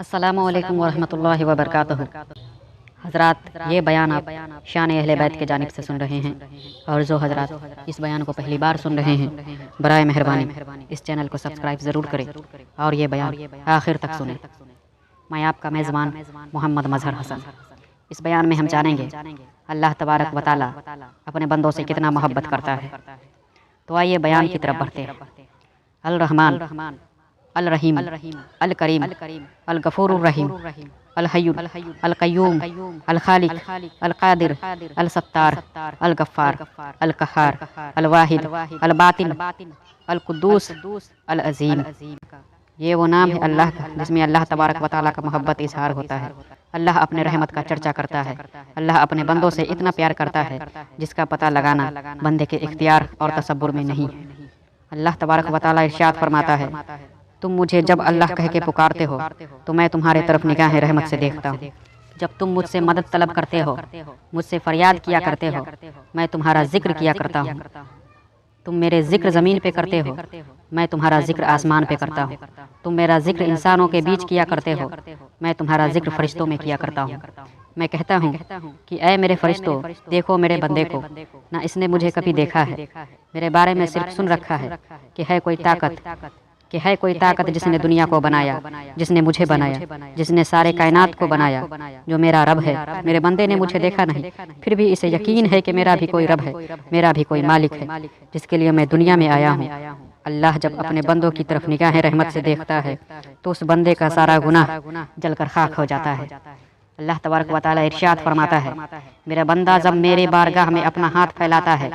السلام علیکم ورحمۃ اللہ وبرکاتہ۔ حضرات، یہ بیان آپ شان اہل بیت کی جانب سے سن رہے ہیں، اور جو حضرات اس بیان کو پہلی بار سن رہے ہیں برائے مہربانی اس چینل کو سبسکرائب ضرور کریں اور یہ بیان آخر تک سنیں۔ میں آپ کا میزبان محمد مظہر حسن۔ اس بیان میں ہم جانیں گے اللہ تبارک و تعالی اپنے بندوں سے کتنا محبت کرتا ہے۔ تو آئیے بیان کی طرف بڑھتے ہیں۔ الرحمن، الرحیم، الکریم، الغفور الرحیم، الحی القیوم، الخالق، القادر، الستار، الغفار، القہار، الواحد، الباطن، القدوس، العظیم۔ یہ وہ نام ہے اللہ کا جس میں اللہ تبارک و تعالیٰ کا محبت اظہار ہوتا ہے۔ اللہ اپنے رحمت کا چرچا کرتا ہے۔ اللہ اپنے بندوں سے اتنا پیار کرتا ہے جس کا پتہ لگانا بندے کے اختیار اور تصور میں نہیں ہے۔ اللہ تبارک و تعالیٰ ارشاد فرماتا ہے، تم مجھے جب اللہ کہہ کے پکارتے ہو تو میں تمہارے طرف نگاہ رحمت سے دیکھتا ہوں۔ جب تم مجھ سے مدد طلب کرتے ہو، مجھ سے فریاد کیا کرتے ہو، میں تمہارا ذکر کیا کرتا ہوں۔ تم میرے ذکر زمین پہ کرتے ہو، میں تمہارا ذکر آسمان پہ کرتا ہوں۔ تم میرا ذکر انسانوں کے بیچ کیا کرتے ہو، میں تمہارا ذکر فرشتوں میں کیا کرتا ہوں۔ میں کہتا ہوں کہ اے میرے فرشتوں، دیکھو میرے بندے کو، نہ اس نے مجھے کبھی دیکھا ہے، میرے بارے میں صرف سن رکھا ہے کہ ہے کوئی طاقت جس نے دنیا کو بنایا، جس نے مجھے بنایا، جس نے سارے کائنات کو بنایا، جو میرا رب ہے۔ میرے بندے نے مجھے دیکھا نہیں، پھر بھی اسے یقین ہے کہ میرا بھی کوئی رب ہے، میرا بھی کوئی مالک ہے جس کے لیے میں دنیا میں آیا ہوں۔ اللہ جب اپنے بندوں کی طرف نگاہ رحمت سے دیکھتا ہے تو اس بندے کا سارا گناہ جل کر خاک ہو جاتا ہے۔ اللہ تبارک و تعالیٰ ارشاد فرماتا ہے، میرا بندہ جب میرے بارگاہ میں اپنا ہاتھ پھیلاتا ہے،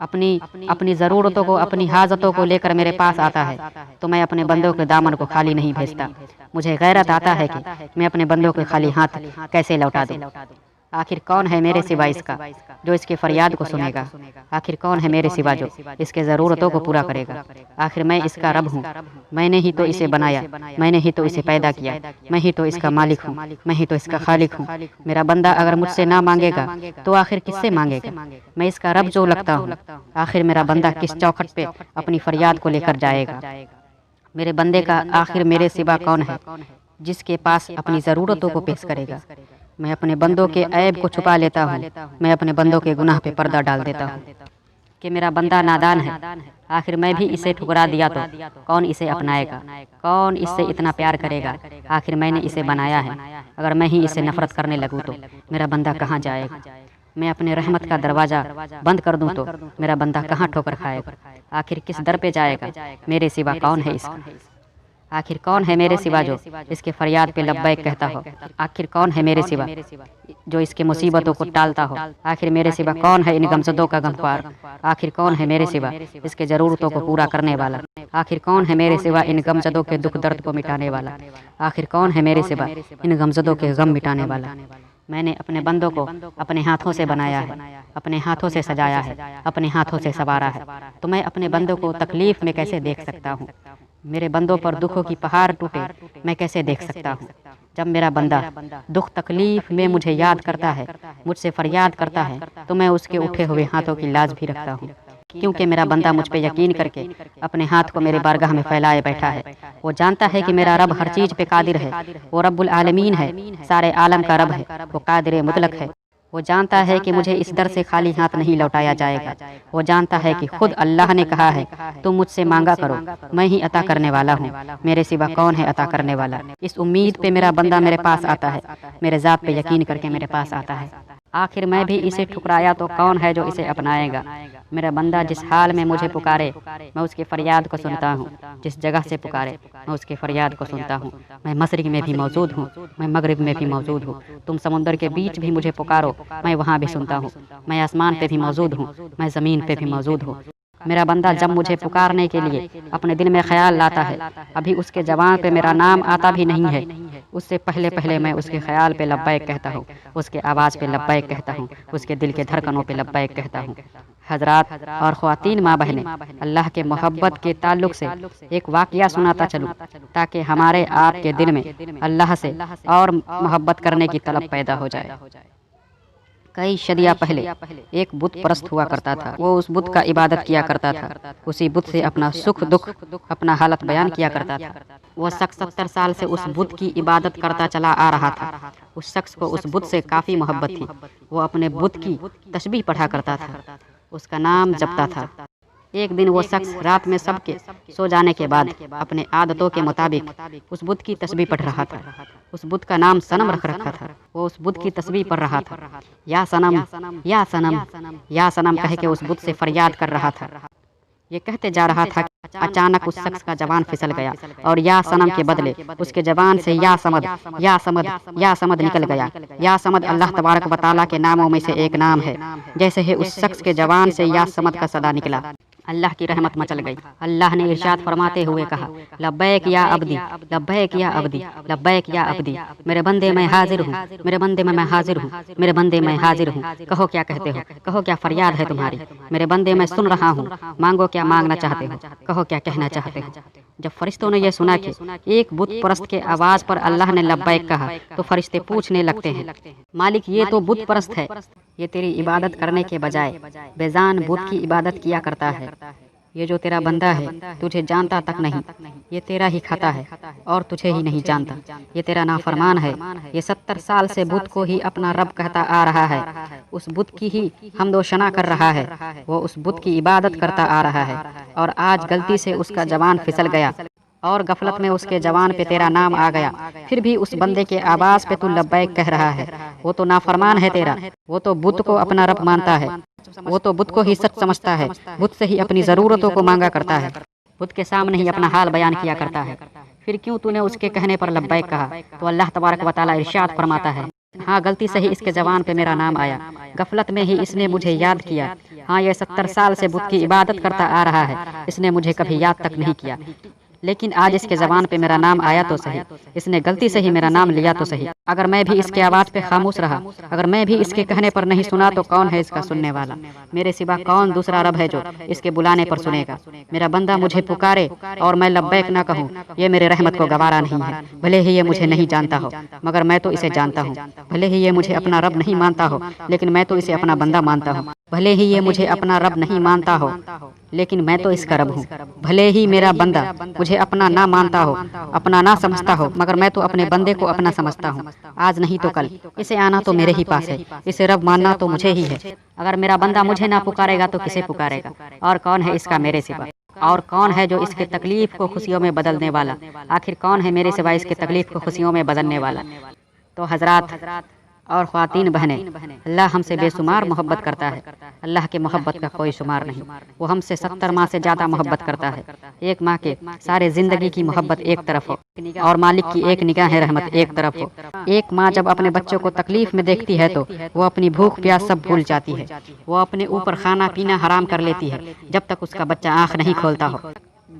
اپنی ضرورتوں کو، اپنی حاجتوں کو لے کر میرے پاس آتا ہے، تو میں اپنے بندوں کے دامن کو خالی نہیں بھیجتا۔ مجھے غیرت آتا ہے کہ میں اپنے بندوں کے خالی ہاتھ کیسے لوٹا دوں۔ آخر کون ہے میرے سوا اس کا جو اس کے فریاد کو سنے گا؟ آخر کون ہے میرے سوا جو اس کے ضرورتوں کو پورا کرے گا؟ آخر میں اس کا رب ہوں، میں نے ہی تو اسے بنایا، میں نے ہی تو اسے پیدا کیا، میں ہی تو اس کا مالک ہوں، میں ہی تو اس کا خالق ہوں۔ میرا بندہ اگر مجھ سے نہ مانگے گا تو آخر کس سے مانگے گا؟ میں اس کا رب جو لگتا ہوں، آخر میرا بندہ کس چوکھٹ پہ اپنی فریاد کو لے کر جائے گا؟ میرے بندے کا آخر میرے سوا کون ہے جس کے پاس اپنی ضرورتوں کو پیش کرے گا؟ میں اپنے بندوں کے عیب کو چھپا لیتا ہوں، میں اپنے بندوں کے گناہ پہ پردہ ڈال دیتا ہوں کہ میرا بندہ نادان ہے۔ آخر میں بھی اسے ٹھکرا دیا تو کون اسے اپنائے گا؟ کون اس سے اتنا پیار کرے گا؟ آخر میں نے اسے بنایا ہے، اگر میں ہی اسے نفرت کرنے لگوں تو میرا بندہ کہاں جائے گا؟ میں اپنے رحمت کا دروازہ بند کر دوں تو میرا بندہ کہاں ٹھوکر کھائے گا؟ آخر کس در پہ جائے گا؟ میرے سوا کون ہے اس کا؟ آخر کون ہے میرے سوا جو اس کے فریاد پہ لبیک کہتا ہو؟ آخر کون ہے میرے سوا جو اس کے مصیبتوں کو ٹالتا ہو؟ آخر میرے سوا کون ہے ان غمزدوں کا غمخوار؟ آخر کون ہے میرے سوا اس کے ضرورتوں کو پورا کرنے والا؟ آخر کون ہے میرے سوا ان غمزدوں کے دکھ درد کو مٹانے والا؟ آخر کون ہے میرے سوا ان غمزدوں کے غم مٹانے والا؟ میں نے اپنے بندوں کو اپنے ہاتھوں سے بنایا ہے، اپنے ہاتھوں سے سجایا ہے، اپنے ہاتھوں سے سنوارا ہے، تو میں اپنے بندوں کو تکلیف میں کیسے دیکھ سکتا ہوں؟ میرے بندوں پر دکھوں کی پہاڑ ٹوٹے میں کیسے دیکھ سکتا ہوں؟ جب میرا بندہ دکھ تکلیف میں مجھے یاد کرتا ہے، مجھ سے فریاد کرتا ہے، تو میں اس کے اٹھے ہوئے ہاتھوں کی لاج بھی رکھتا ہوں، کیونکہ میرا بندہ مجھ پہ یقین کر کے اپنے ہاتھ کو میرے بارگاہ میں پھیلائے بیٹھا ہے۔ وہ جانتا ہے کہ میرا رب ہر چیز پہ قادر ہے، وہ رب العالمین ہے، سارے عالم کا رب ہے، وہ قادر مطلق ہے۔ وہ جانتا ہے کہ مجھے اس در سے خالی ہاتھ نہیں لوٹایا جائے گا۔ وہ جانتا ہے کہ خود اللہ نے کہا ہے، تم مجھ سے مانگا کرو، میں ہی عطا کرنے والا ہوں، میرے سوا کون ہے عطا کرنے والا؟ اس امید پہ میرا بندہ میرے پاس آتا ہے، میرے ذات پہ یقین کر کے میرے پاس آتا ہے۔ آخر میں بھی اسے ٹھکرایا تو کون ہے جو اسے اپنائے گا؟ میرا بندہ جس حال میں مجھے پکارے میں اس کے فریاد کو سنتا ہوں، جس جگہ سے پکارے میں اس کے فریاد کو سنتا ہوں۔ میں مشرق میں بھی موجود ہوں، میں مغرب میں بھی موجود ہوں، تم سمندر کے بیچ بھی مجھے پکارو میں وہاں بھی سنتا ہوں، میں آسمان پہ بھی موجود ہوں، میں زمین پہ بھی موجود ہوں۔ میرا بندہ جب مجھے پکارنے کے لیے اپنے دل میں خیال لاتا ہے، ابھی اس کے زبان پہ میرا نام آتا بھی نہیں ہے، اس سے پہلے میں اس کے خیال پہ لبیک کہتا ہوں، اس کے آواز پہ لبیک کہتا ہوں، اس کے دل کے دھڑکنوں پہ لبیک کہتا ہوں۔ حضرات اور خواتین ماں بہنیں، اللہ کے محبت کے تعلق سے ایک واقعہ سناتا چلوں تاکہ ہمارے آپ کے دل میں اللہ سے اور محبت کرنے کی طلب پیدا ہو جائے۔ کئی صدیاں پہلے ایک بت پرست ہوا کرتا تھا۔ وہ اس بت کا عبادت کیا کرتا تھا، اسی بت سے اپنا سکھ دکھ، اپنا حالت بیان کیا کرتا تھا۔ وہ شخص 70 سال سے اس بت کی عبادت کرتا چلا آ رہا تھا۔ اس شخص کو اس بت سے کافی محبت تھی۔ وہ اپنے بت کی تسبیح پڑھا کرتا تھا، اس کا نام جپتا تھا۔ ایک دن وہ شخص رات میں سب کے سو جانے کے بعد اپنے عادتوں کے مطابق اس بت کی تسبیح پڑھ رہا تھا۔ اس بت کا نام صنم رکھا تھا۔ وہ اس بت کی تسبیح پڑھ رہا تھا، یا صنم، یا صنم، یا صنم کہہ کے اس بت سے فریاد کر رہا تھا۔ یہ کہتے جا رہا تھا کہ اچانک اس شخص کا زبان پھسل گیا اور یا صنم کے بدلے اس کے زبان سے یا صمد، یا صمد، یا صمد نکل گیا۔ یا صمد اللہ تبارک و تعالیٰ کے ناموں میں سے ایک نام ہے۔ جیسے ہی اس شخص کے زبان سے یا صمد کا صدا نکلا، اللہ کی رحمت مچل گئی۔ اللہ نے ارشاد فرماتے ہوئے کہا، لبیک یا عبدی، لبیک یا عبدی، لبیک یا عبدی، میرے بندے میں حاضر ہوں، میرے بندے میں حاضر ہوں، میرے بندے میں حاضر ہوں۔ کہو کیا کہتے ہو، کہو کیا فریاد ہے تمہاری، میرے بندے میں سن رہا ہوں، مانگو کیا مانگنا چاہتے ہو، کہو کیا کہنا چاہتے ہو۔ جب فرشتوں نے یہ سنا کہ ایک بت پرست کے آواز پر اللہ نے لبیک کہا تو فرشتے پوچھنے لگتے ہیں، مالک یہ تو بت پرست ہے، یہ تیری عبادت کرنے کے بجائے بے جان بت کی عبادت کیا کرتا ہے۔ یہ جو تیرا بندہ ہے تجھے جانتا تک نہیں، یہ تیرا ہی کھاتا ہے اور تجھے ہی نہیں جانتا، یہ تیرا نافرمان ہے۔ یہ 70 سال سے بت کو ہی اپنا رب کہتا آ رہا ہے، اس بت کی ہی حمد و ثنا کر رہا ہے، وہ اس بت کی عبادت کرتا آ رہا ہے، اور آج غلطی سے اس کا زبان پھسل گیا اور غفلت میں اس کے زبان پہ تیرا نام آ گیا، پھر بھی اس بندے کے آواز پہ تو لبیک کہہ رہا ہے۔ وہ تو نافرمان ہے تیرا، وہ تو بت کو اپنا رب مانتا ہے، وہ تو بت کو ہی سچ سمجھتا ہے، بت سے ہی اپنی ضرورتوں کو مانگا کرتا ہے، بت کے سامنے ہی اپنا حال بیان کیا کرتا ہے۔ پھر کیوں تو نے اس کے کہنے پر لبیک کہا؟ تو اللہ تبارک و تعالیٰ ارشاد فرماتا ہے، ہاں غلطی سے ہی اس کے زبان پہ میرا نام آیا، غفلت میں ہی اس نے مجھے یاد کیا۔ ہاں یہ 70 سال سے بت کی عبادت کرتا آ رہا ہے، اس نے مجھے کبھی یاد تک نہیں کیا، لیکن آج اس کے زبان پہ میرا نام آیا تو صحیح، اس نے غلطی سے ہی میرا نام لیا تو صحیح۔ اگر میں بھی اس کے آواز پہ خاموش رہا، اگر میں بھی اس کے کہنے پر نہیں سنا تو کون ہے اس کا سننے والا؟ میرے سوا کون دوسرا رب ہے جو اس کے بلانے پر سنے گا؟ میرا بندہ مجھے پکارے اور میں لبیک نہ کہوں، یہ میرے رحمت کو گوارا نہیں ہے۔ بھلے ہی یہ مجھے نہیں جانتا ہو مگر میں تو اسے جانتا ہوں، بھلے ہی یہ مجھے اپنا رب نہیں مانتا ہو لیکن میں تو اسے اپنا بندہ مانتا ہوں، بھلے ہی یہ مجھے اپنا رب نہیں مانتا ہو لیکن میں تو اس کا رب ہوں، بھلے ہی میرا بندہ مجھے اپنا نہ مانتا ہو، اپنا نہ سمجھتا ہو مگر میں تو اپنے بندے کو اپنا سمجھتا ہوں۔ آج نہیں تو کل اسے آنا تو میرے ہی پاس ہے، اسے رب ماننا تو مجھے ہی ہے۔ اگر میرا بندہ مجھے نہ پکارے گا تو کسے پکارے گا؟ اور کون ہے اس کا میرے سوا؟ اور کون ہے جو اس کے تکلیف کو خوشیوں میں بدلنے والا؟ آخر کون ہے میرے سوا اس کے تکلیف کو خوشیوں میں بدلنے والا؟ تو حضرات اور خواتین بہنیں، اللہ ہم سے بے شمار محبت کرتا ہے، اللہ کے محبت کا کوئی شمار نہیں۔ وہ ہم سے 70 ماہ سے زیادہ محبت کرتا ہے۔ ایک ماہ کے سارے زندگی کی محبت ایک طرف ہو اور مالک کی ایک نگاہ رحمت ایک طرف ہو۔ ایک ماں جب اپنے بچوں کو تکلیف میں دیکھتی ہے تو وہ اپنی بھوک پیاس سب بھول جاتی ہے، وہ اپنے اوپر کھانا پینا حرام کر لیتی ہے جب تک اس کا بچہ آنکھ نہیں کھولتا ہو،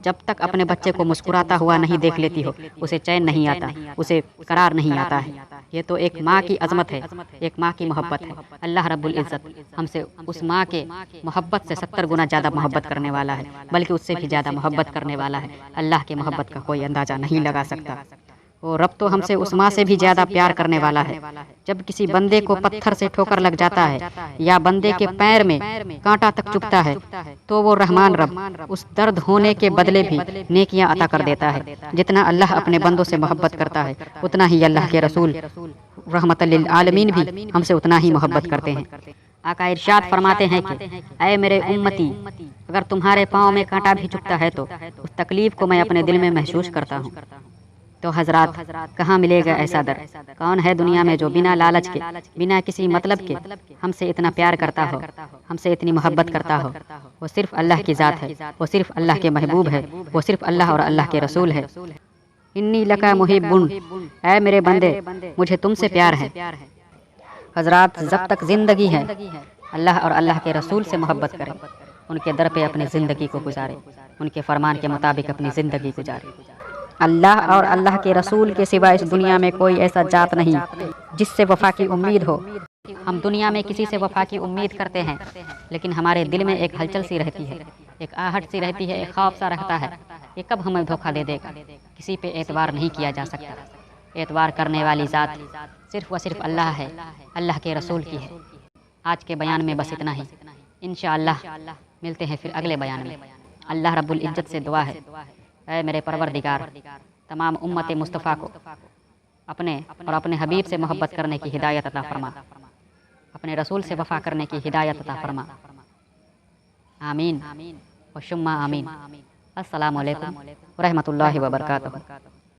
جب تک اپنے بچے کو مسکراتا ہوا نہیں دیکھ لیتی ہو اسے چین نہیں آتا، اسے قرار نہیں آتا ہے۔ یہ تو ایک ماں کی عظمت ہے، ایک ماں کی محبت ہے۔ اللہ رب العزت ہم سے اس ماں کے محبت سے 70 گنا زیادہ محبت کرنے والا ہے، بلکہ اس سے بھی زیادہ محبت کرنے والا ہے۔ اللہ کے محبت کا کوئی اندازہ نہیں لگا سکتا۔ وہ رب تو ہم سے اس ماں سے بھی زیادہ پیار کرنے والا ہے۔ جب کسی بندے کو پتھر سے ٹھوکر لگ جاتا ہے یا بندے کے پیر میں کانٹا تک چبھتا ہے تو وہ رحمان رب اس درد ہونے کے بدلے بھی نیکیاں عطا کر دیتا ہے۔ جتنا اللہ اپنے بندوں سے محبت کرتا ہے اتنا ہی اللہ کے رسول رحمت للعالمین بھی ہم سے اتنا ہی محبت کرتے ہیں۔ آقا ارشاد فرماتے ہیں کہ اے میرے امتی، اگر تمہارے پاؤں میں کانٹا بھی چبھتا ہے تو اس تکلیف کو میں اپنے دل میں محسوس کرتا ہوں۔ تو حضرات کہاں ملے گا ایسا در؟ کون ہے دنیا میں جو بنا لالچ کے، بنا کسی مطلب کے ہم سے اتنا پیار کرتا ہو، ہم سے اتنی محبت کرتا ہو؟ وہ صرف اللہ کی ذات ہے، وہ صرف اللہ کے محبوب ہے، وہ صرف اللہ اور اللہ کے رسول ہے۔ انی لکا محبن، اے میرے بندے مجھے تم سے پیار ہے۔ حضرات جب تک زندگی ہے اللہ اور اللہ کے رسول سے محبت کریں، ان کے در پہ اپنی زندگی کو گزارے، ان کے فرمان کے مطابق اپنی زندگی گزارے۔ اللہ اور اللہ کے رسول کے سوا اس دنیا میں کوئی ایسا ذات نہیں جس سے وفا کی امید ہو۔ ہم دنیا میں کسی سے وفا کی امید کرتے ہیں لیکن ہمارے دل میں ایک ہلچل سی رہتی ہے، ایک آہٹ سی رہتی ہے، ایک خوف سا رہتا ہے، یہ کب ہمیں دھوکہ دے دے گا۔ کسی پہ اعتبار نہیں کیا جا سکتا، اعتبار کرنے والی ذات صرف و صرف اللہ ہے، اللہ کے رسول کی ہے۔ آج کے بیان میں بس اتنا ہی، انشاءاللہ ملتے ہیں پھر اگلے بیان میں۔ اللہ رب العزت سے دعا ہے، اے میرے پروردگار، تمام امت مصطفیٰ کو اپنے اور اپنے حبیب سے محبت کرنے کی ہدایت عطا فرما، اپنے رسول سے وفا کرنے کی ہدایت عطا فرما، آمین و شما آمین۔ السلام علیکم ورحمۃ اللہ وبرکاتہ۔